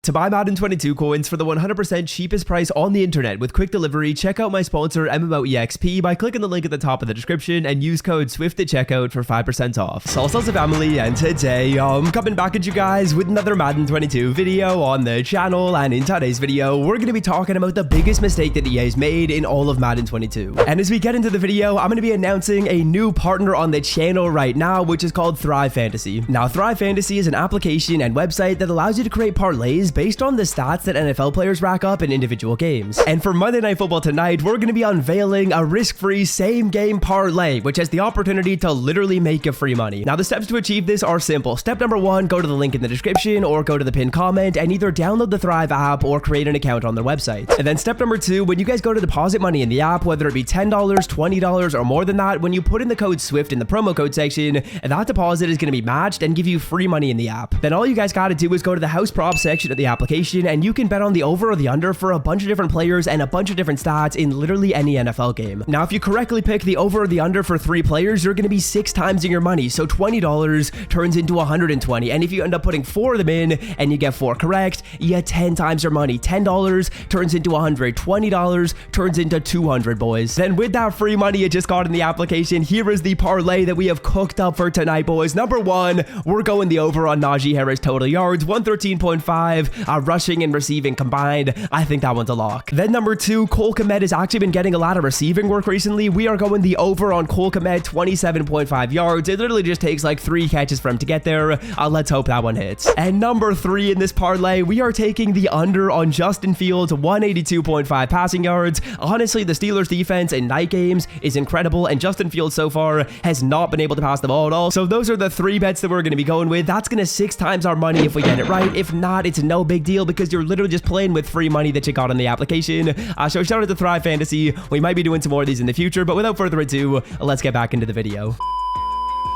To buy Madden 22 coins for the 100% cheapest price on the internet with quick delivery, check out my sponsor MMOEXP by clicking the link at the top of the description and use code SWIFT at checkout for 5% off. So what's up family, and today I'm coming back at you guys with another Madden 22 video on the channel, and in today's video we're going to be talking about the biggest mistake that EA's made in all of Madden 22. And as we get into the video, I'm going to be announcing a new partner on the channel right now, which is called Thrive Fantasy. Now Thrive Fantasy is an application and website that allows you to create parlays based on the stats that NFL players rack up in individual games. And for Monday Night Football tonight, we're going to be unveiling a risk-free same-game parlay, which has the opportunity to literally make you free money. Now, the steps to achieve this are simple. Step number one, go to the link in the description or go to the pinned comment and either download the Thrive app or create an account on their website. And then step number two, when you guys go to deposit money in the app, whether it be $10, $20, or more than that, when you put in the code SWIFT in the promo code section, that deposit is going to be matched and give you free money in the app. Then all you guys got to do is go to the house prop section of the application and you can bet on the over or the under for a bunch of different players and a bunch of different stats in literally any NFL game. Now, if you correctly pick the over or the under for 3 players, you're going to be 6 times in your money. So $20 turns into $120. And if you end up putting 4 of them in and you get 4 correct, you get 10 times your money. $10 turns into $100. $20 turns into $200, boys. Then with that free money you just got in the application, here is the parlay that we have cooked up for tonight, boys. Number one, we're going the over on Najee Harris total yards, 113.5. Rushing and receiving combined. I think that one's a lock. Then number two, Cole Kmet has actually been getting a lot of receiving work recently. We are going the over on Cole Kmet, 27.5 yards. It literally just takes like 3 catches for him to get there. Let's hope that one hits. And number three in this parlay, we are taking the under on Justin Fields, 182.5 passing yards. Honestly, the Steelers defense in night games is incredible, and Justin Fields so far has not been able to pass the ball at all. So those are the 3 bets that we're going to be going with. That's going to 6 times our money if we get it right. If not, it's no big deal because you're literally just playing with free money that you got on the application. So shout out to Thrive Fantasy. We might be doing some more of these in the future, but without further ado, let's get back into the video.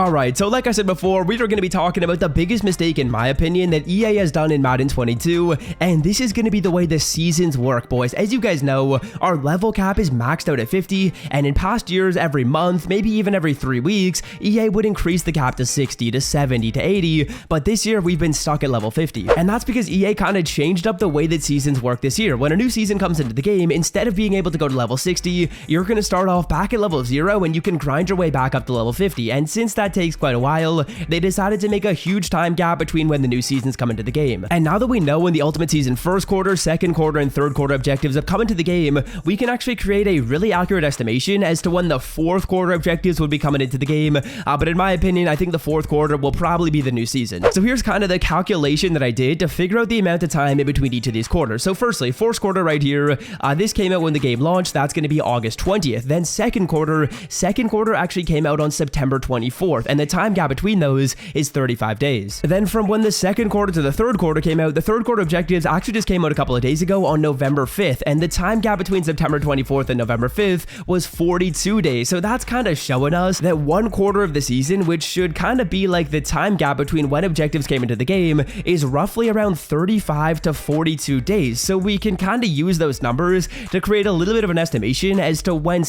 Alright, so like I said before, we are going to be talking about the biggest mistake, in my opinion, that EA has done in Madden 22, and this is going to be the way the seasons work, boys. As you guys know, our level cap is maxed out at 50, and in past years, every month, maybe even every 3 weeks, EA would increase the cap to 60, to 70, to 80, but this year, we've been stuck at level 50. And that's because EA kind of changed up the way that seasons work this year. When a new season comes into the game, instead of being able to go to level 60, you're going to start off back at level 0, and you can grind your way back up to level 50, and since that takes quite a while, they decided to make a huge time gap between when the new seasons come into the game. And now that we know when the Ultimate Season first quarter, second quarter, and third quarter objectives have come into the game, we can actually create a really accurate estimation as to when the fourth quarter objectives would be coming into the game. But in my opinion, I think the fourth quarter will probably be the new season. So here's kind of the calculation that I did to figure out the amount of time in between each of these quarters. So firstly, fourth quarter right here, this came out when the game launched. That's going to be August 20th. Then second quarter actually came out on September 24th, and the time gap between those is 35 days. Then from when the second quarter to the third quarter came out, the third quarter objectives actually just came out a couple of days ago on November 5th, and the time gap between September 24th and November 5th was 42 days. So that's kind of showing us that 1 quarter of the season, which should kind of be like the time gap between when objectives came into the game, is roughly around 35 to 42 days. So we can kind of use those numbers to create a little bit of an estimation as to when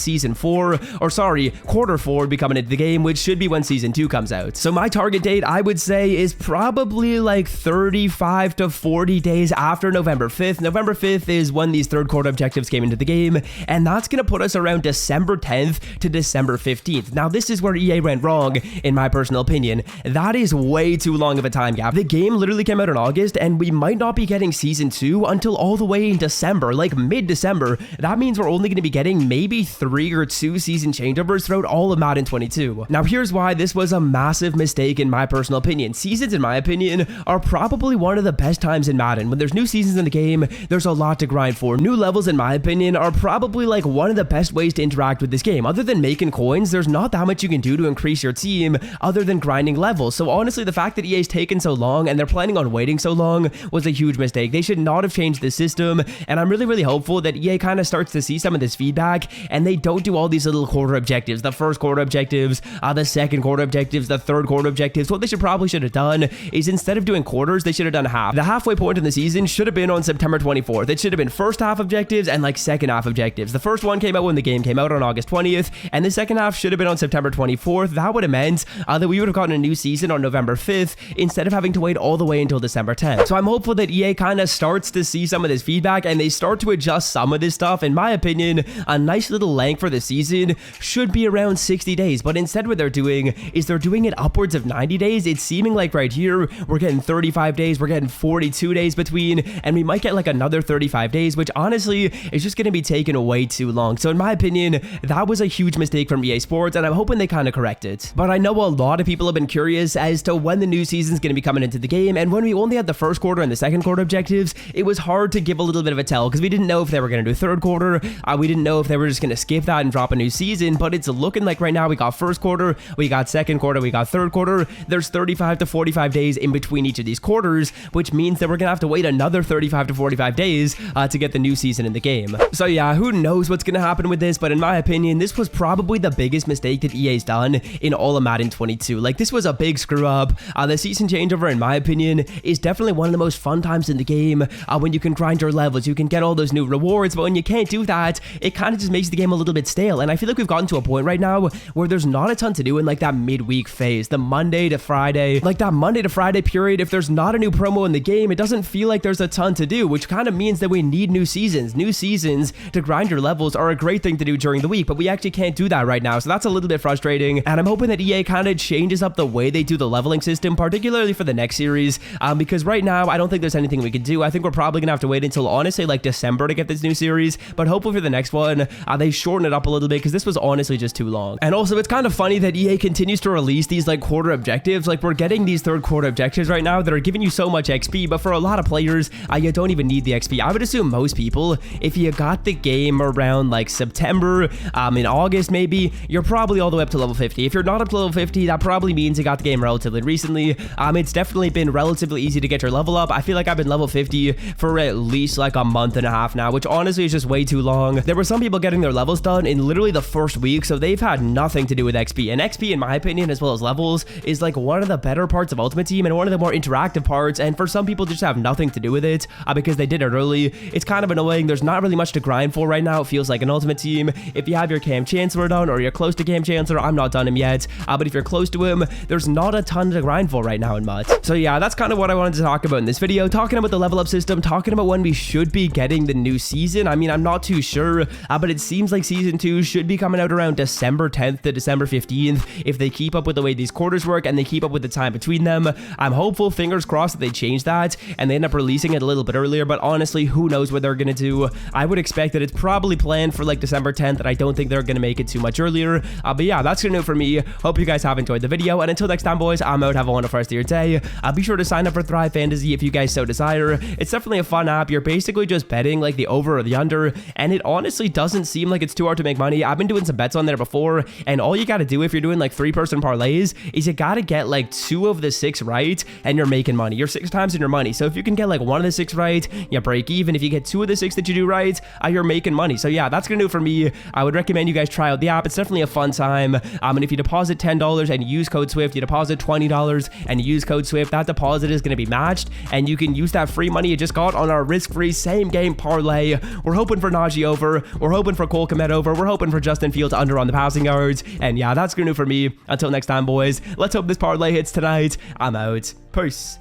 quarter 4 would be coming into the game, which should be when season 2 comes out. So my target date, I would say, is probably like 35 to 40 days after November 5th. November 5th is when these third quarter objectives came into the game, and that's going to put us around December 10th to December 15th. Now, this is where EA went wrong, in my personal opinion. That is way too long of a time gap. The game literally came out in August, and we might not be getting season 2 until all the way in December, like mid-December. That means we're only going to be getting maybe 3 or 2 season changeovers throughout all of Madden 22. Now, here's why this was a massive mistake in my personal opinion. Seasons, in my opinion, are probably one of the best times in Madden. When there's new seasons in the game, there's a lot to grind for. New levels, in my opinion, are probably like one of the best ways to interact with this game. Other than making coins, there's not that much you can do to increase your team other than grinding levels. So honestly, the fact that EA's taken so long and they're planning on waiting so long was a huge mistake. They should not have changed the system, and I'm really hopeful that EA kind of starts to see some of this feedback and they don't do all these little quarter objectives, the first quarter objectives, the second quarter quarter objectives, the third quarter objectives, what they should have done is instead of doing quarters, they should have done half. The halfway point in the season should have been on September 24th. It should have been first half objectives and like second half objectives. The first one came out when the game came out on August 20th, and the second half should have been on September 24th. That would have meant that we would have gotten a new season on November 5th instead of having to wait all the way until December 10th. So I'm hopeful that EA kind of starts to see some of this feedback and they start to adjust some of this stuff. In my opinion, a nice little length for the season should be around 60 days, but instead what they're doing is they're doing it upwards of 90 days. It's seeming like right here, we're getting 35 days, we're getting 42 days between, and we might get like another 35 days, which honestly is just going to be taken way too long. So in my opinion, that was a huge mistake from EA Sports, and I'm hoping they kind of correct it. But I know a lot of people have been curious as to when the new season's going to be coming into the game, and when we only had the first quarter and the second quarter objectives, it was hard to give a little bit of a tell because we didn't know if they were going to do third quarter, we didn't know if they were just going to skip that and drop a new season, but it's looking like right now we got first quarter, we got second quarter, we got third quarter. There's 35 to 45 days in between each of these quarters, which means that we're going to have to wait another 35 to 45 days to get the new season in the game. So yeah, who knows what's going to happen with this, but in my opinion, this was probably the biggest mistake that EA's done in all of Madden 22. Like, this was a big screw up. The season changeover, in my opinion, is definitely one of the most fun times in the game when you can grind your levels, you can get all those new rewards, but when you can't do that, it kind of just makes the game a little bit stale. And I feel like we've gotten to a point right now where there's not a ton to do in like that midweek phase, the Monday to Friday, like that Monday to Friday period. If there's not a new promo in the game, it doesn't feel like there's a ton to do, which kind of means that we need new seasons. New seasons to grind your levels are a great thing to do during the week, but we actually can't do that right now, so that's a little bit frustrating. And I'm hoping that EA kind of changes up the way they do the leveling system, particularly for the next series, because right now I don't think there's anything we can do. I think we're probably gonna have to wait until honestly like December to get this new series, but hopefully for the next one they shorten it up a little bit because this was honestly just too long. And also, it's kind of funny that EA continues to release these like quarter objectives. Like, we're getting these third quarter objectives right now that are giving you so much XP, but for a lot of players you don't even need the XP. I would assume most people, if you got the game around like September, in August maybe, you're probably all the way up to level 50. If you're not up to level 50, that probably means you got the game relatively recently. It's definitely been relatively easy to get your level up. I feel like I've been level 50 for at least like a month and a half now, which honestly is just way too long. There were some people getting their levels done in literally the first week, so they've had nothing to do with XP. And XP, in my opinion, as well as levels, is like one of the better parts of Ultimate Team and one of the more interactive parts, and for some people just have nothing to do with it because they did it early. It's kind of annoying. There's not really much to grind for right now. It feels like an Ultimate Team. If you have your Cam Chancellor done or you're close to Cam Chancellor, I'm not done him yet, but if you're close to him, there's not a ton to grind for right now in MUT. So yeah, that's kind of what I wanted to talk about in this video, talking about the level up system, talking about when we should be getting the new season. I mean, I'm not too sure, but it seems like season 2 should be coming out around December 10th to December 15th if they keep up with the way these quarters work and they keep up with the time between them. I'm hopeful, fingers crossed, that they change that and they end up releasing it a little bit earlier, but honestly, who knows what they're gonna do. I would expect that it's probably planned for like December 10th, and I don't think they're gonna make it too much earlier. But yeah, that's gonna do it for me. Hope you guys have enjoyed the video, and until next time, boys, I'm out. Have a wonderful rest of your day. Be sure to sign up for Thrive Fantasy if you guys so desire. It's definitely a fun app. You're basically just betting like the over or the under, and it honestly doesn't seem like it's too hard to make money. I've been doing some bets on there before, and all you gotta do if you're doing like 3-person parlays is you gotta get like 2 of the 6 right, and you're making money. You're 6 times in your money. So if you can get like 1 of the 6 right, you break even. If you get 2 of the 6 that you do right, you're making money. So yeah, that's gonna do it for me. I would recommend you guys try out the app. It's definitely a fun time. And if you deposit $10 and use code SWIFT, you deposit $20 and use code SWIFT, that deposit is gonna be matched, and you can use that free money you just got on our risk-free same game parlay. We're hoping for Najee over. We're hoping for Cole Kmet over. We're hoping for Justin Fields under on the passing yards. And yeah, that's gonna do it for me. Until next time, boys. Let's hope this parlay hits tonight. I'm out. Peace.